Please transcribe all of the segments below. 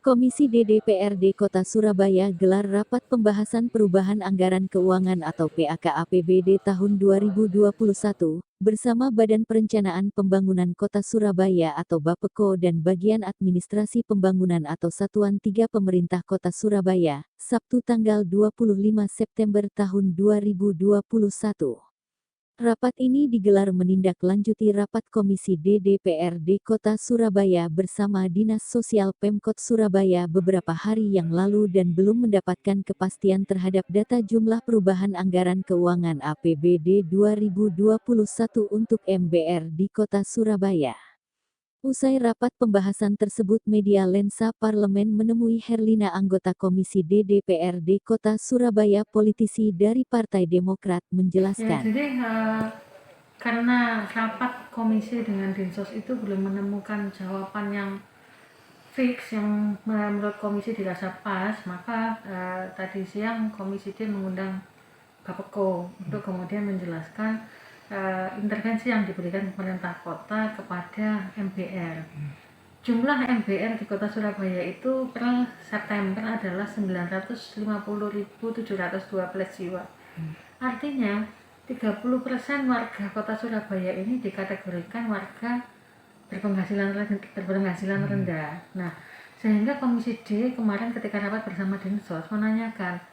Komisi DPRD Kota Surabaya gelar rapat pembahasan perubahan anggaran keuangan atau PAK APBD tahun 2021, bersama Badan Perencanaan Pembangunan Kota Surabaya atau Bapeko dan Bagian Administrasi Pembangunan atau Satuan 3 Pemerintah Kota Surabaya, Sabtu tanggal 25 September tahun 2021. Rapat ini digelar menindaklanjuti rapat Komisi DPRD Kota Surabaya bersama Dinas Sosial Pemkot Surabaya beberapa hari yang lalu dan belum mendapatkan kepastian terhadap data jumlah perubahan anggaran keuangan APBD 2021 untuk MBR di Kota Surabaya. Usai rapat pembahasan tersebut, media Lensa Parlemen menemui Herlina, anggota Komisi DPRD Kota Surabaya, politisi dari Partai Demokrat, menjelaskan. Karena rapat komisi dengan Dinsos itu belum menemukan jawaban yang fix yang menurut komisi dirasa pas, maka tadi siang Komisi D mengundang Bapeko untuk kemudian menjelaskan intervensi yang diberikan pemerintah kota kepada MBR. Jumlah MBR di Kota Surabaya itu per September adalah 950.712 jiwa. Artinya 30% warga Kota Surabaya ini dikategorikan warga berpenghasilan rendah. Nah, sehingga Komisi D kemarin ketika rapat bersama Dinsos menanyakan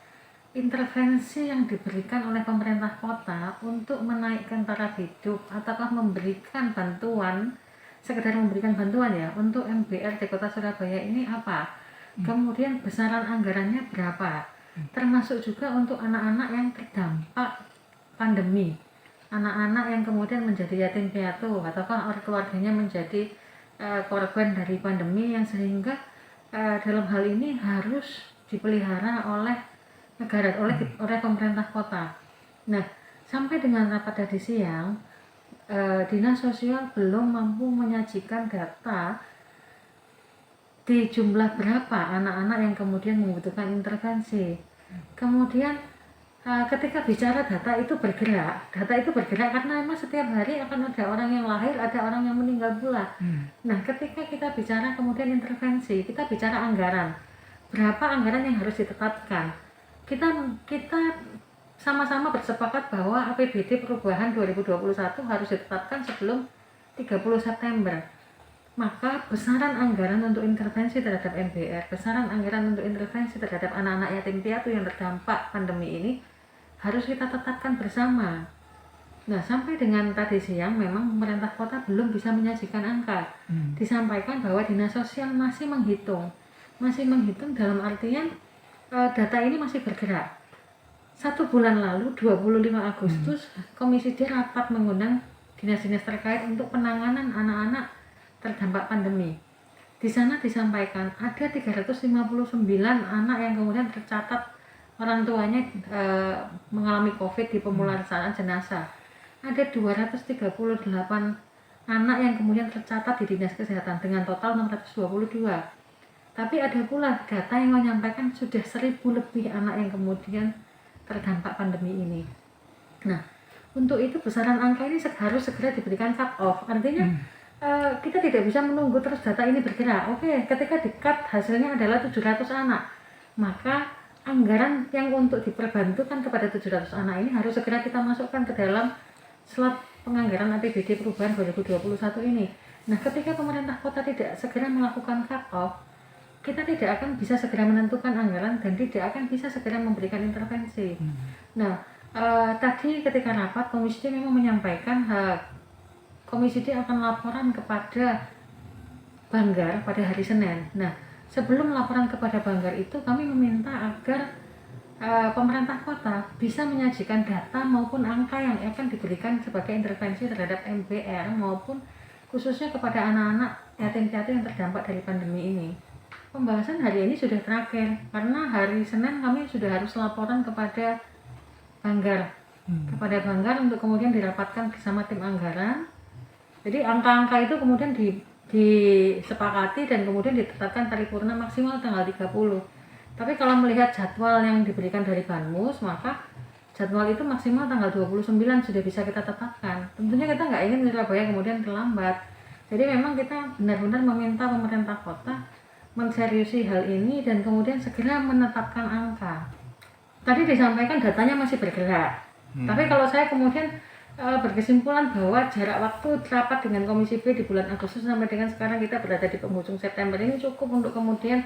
intervensi yang diberikan oleh pemerintah kota untuk menaikkan taraf hidup ataukah memberikan bantuan, sekedar memberikan bantuan ya untuk MBR di Kota Surabaya ini apa? Kemudian besaran anggarannya berapa? Termasuk juga untuk anak-anak yang terdampak pandemi, anak-anak yang kemudian menjadi yatim piatu ataukah keluarganya menjadi korban dari pandemi yang sehingga dalam hal ini harus dipelihara oleh negara, oleh pemerintah kota. Nah, sampai dengan rapat tadi siang, Dinas Sosial belum mampu menyajikan data di jumlah berapa anak-anak yang kemudian membutuhkan intervensi. Kemudian ketika bicara data itu bergerak karena memang setiap hari akan ada orang yang lahir, ada orang yang meninggal pula. Nah, ketika kita bicara kemudian intervensi, kita bicara anggaran. Berapa anggaran yang harus ditetapkan? Kita sama-sama bersepakat bahwa APBD perubahan 2021 harus ditetapkan sebelum 30 September. Maka besaran anggaran untuk intervensi terhadap MBR, besaran anggaran untuk intervensi terhadap anak-anak yatim piatu yang terdampak pandemi ini harus kita tetapkan bersama. Nah, sampai dengan tadi siang memang pemerintah kota belum bisa menyajikan angka. Disampaikan bahwa Dinas Sosial masih menghitung dalam artian data ini masih bergerak. 1 bulan lalu 25 Agustus Komisi D rapat mengundang dinas-dinas terkait untuk penanganan anak-anak terdampak pandemi. Di sana disampaikan ada 359 anak yang kemudian tercatat orang tuanya mengalami COVID di pemulasaran jenazah. Ada 238 anak yang kemudian tercatat di Dinas Kesehatan dengan total 622. Tapi ada pula data yang menyampaikan sudah 1.000 lebih anak yang kemudian terdampak pandemi ini. Nah, untuk itu besaran angka ini harus segera diberikan cut off. Artinya kita tidak bisa menunggu terus data ini bergerak. Oke, ketika di-cut hasilnya adalah 700 anak, maka anggaran yang untuk diperbantukan kepada 700 anak ini harus segera kita masukkan ke dalam slot penganggaran APBD perubahan 2021 ini. Nah, ketika pemerintah kota tidak segera melakukan cut off, kita tidak akan bisa segera menentukan anggaran dan tidak akan bisa segera memberikan intervensi. Nah, tadi ketika rapat Komisi D memang menyampaikan Komisi D akan laporan kepada Banggar pada hari Senin. Nah, sebelum laporan kepada Banggar itu kami meminta agar pemerintah kota bisa menyajikan data maupun angka yang akan diberikan sebagai intervensi terhadap MBR maupun khususnya kepada anak-anak yatim piatu yang terdampak dari pandemi ini. Pembahasan hari ini sudah terakhir karena hari Senin kami sudah harus laporan kepada Banggar, untuk kemudian dirapatkan bersama tim anggaran. Jadi angka-angka itu kemudian disepakati dan kemudian ditetapkan paripurna maksimal tanggal 30. Tapi kalau melihat jadwal yang diberikan dari Banmus, maka jadwal itu maksimal tanggal 29 sudah bisa kita tetapkan. Tentunya kita nggak ingin Surabaya kemudian terlambat. Jadi memang kita benar-benar meminta pemerintah kota menseriusi hal ini dan kemudian segera menetapkan angka. Tadi disampaikan datanya masih bergerak, tapi kalau saya kemudian berkesimpulan bahwa jarak waktu rapat dengan Komisi B di bulan Agustus sampai dengan sekarang kita berada di penghujung September ini cukup untuk kemudian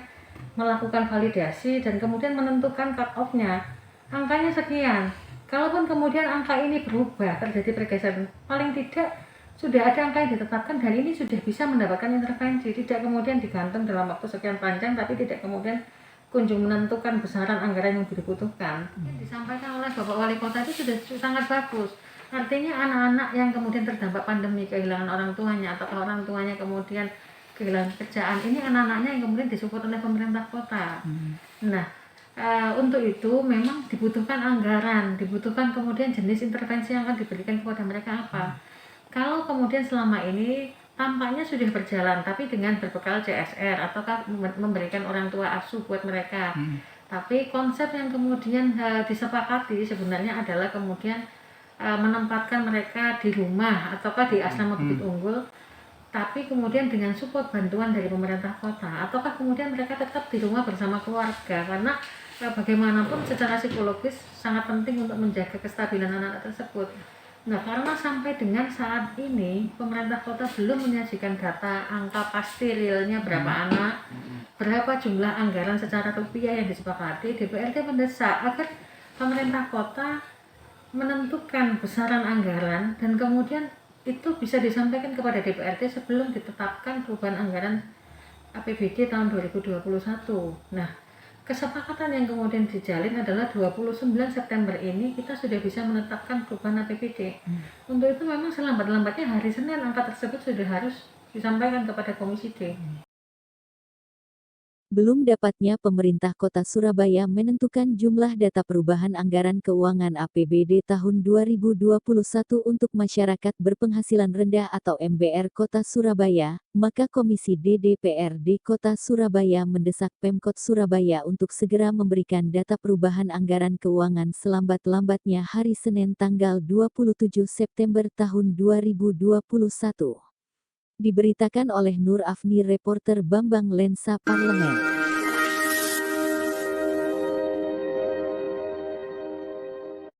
melakukan validasi dan kemudian menentukan cut off-nya. Angkanya sekian. Kalaupun kemudian angka ini berubah, terjadi pergeseran, paling tidak sudah ada angka yang ditetapkan dan ini sudah bisa mendapatkan intervensi, tidak kemudian digantung dalam waktu sekian panjang tapi tidak kemudian kunjung menentukan besaran anggaran yang dibutuhkan. Yang disampaikan oleh Bapak Wali Kota itu sudah sangat bagus. Artinya anak-anak yang kemudian terdampak pandemi, kehilangan orang tuanya atau orang tuanya kemudian kehilangan pekerjaan, ini anak-anaknya yang kemudian disupport oleh pemerintah kota. Nah, untuk itu memang dibutuhkan anggaran, dibutuhkan kemudian jenis intervensi yang akan diberikan kepada mereka apa. Kalau kemudian selama ini tampaknya sudah berjalan, tapi dengan berbekal CSR ataukah memberikan orang tua asuh buat mereka. Tapi konsep yang kemudian disepakati sebenarnya adalah kemudian menempatkan mereka di rumah ataukah di asrama Bukit Unggul, tapi kemudian dengan support bantuan dari pemerintah kota, ataukah kemudian mereka tetap di rumah bersama keluarga, karena bagaimanapun secara psikologis sangat penting untuk menjaga kestabilan anak-anak tersebut. Nah, karena sampai dengan saat ini pemerintah kota belum menyajikan data angka pasti realnya berapa anak, berapa jumlah anggaran secara rupiah yang disepakati, DPRD mendesak agar pemerintah kota menentukan besaran anggaran dan kemudian itu bisa disampaikan kepada DPRD sebelum ditetapkan perubahan anggaran APBD tahun 2021. Nah, kesepakatan yang kemudian dijalin adalah 29 September ini kita sudah bisa menetapkan perubahan APBD. Untuk itu memang selambat-lambatnya hari Senin angka tersebut sudah harus disampaikan kepada Komisi D. Belum dapatnya pemerintah Kota Surabaya menentukan jumlah data perubahan anggaran keuangan APBD tahun 2021 untuk masyarakat berpenghasilan rendah atau MBR Kota Surabaya, maka Komisi D DPRD Kota Surabaya mendesak Pemkot Surabaya untuk segera memberikan data perubahan anggaran keuangan selambat-lambatnya hari Senin tanggal 27 September tahun 2021. Diberitakan oleh Nur Afni, reporter Bambang Lensa Parlemen.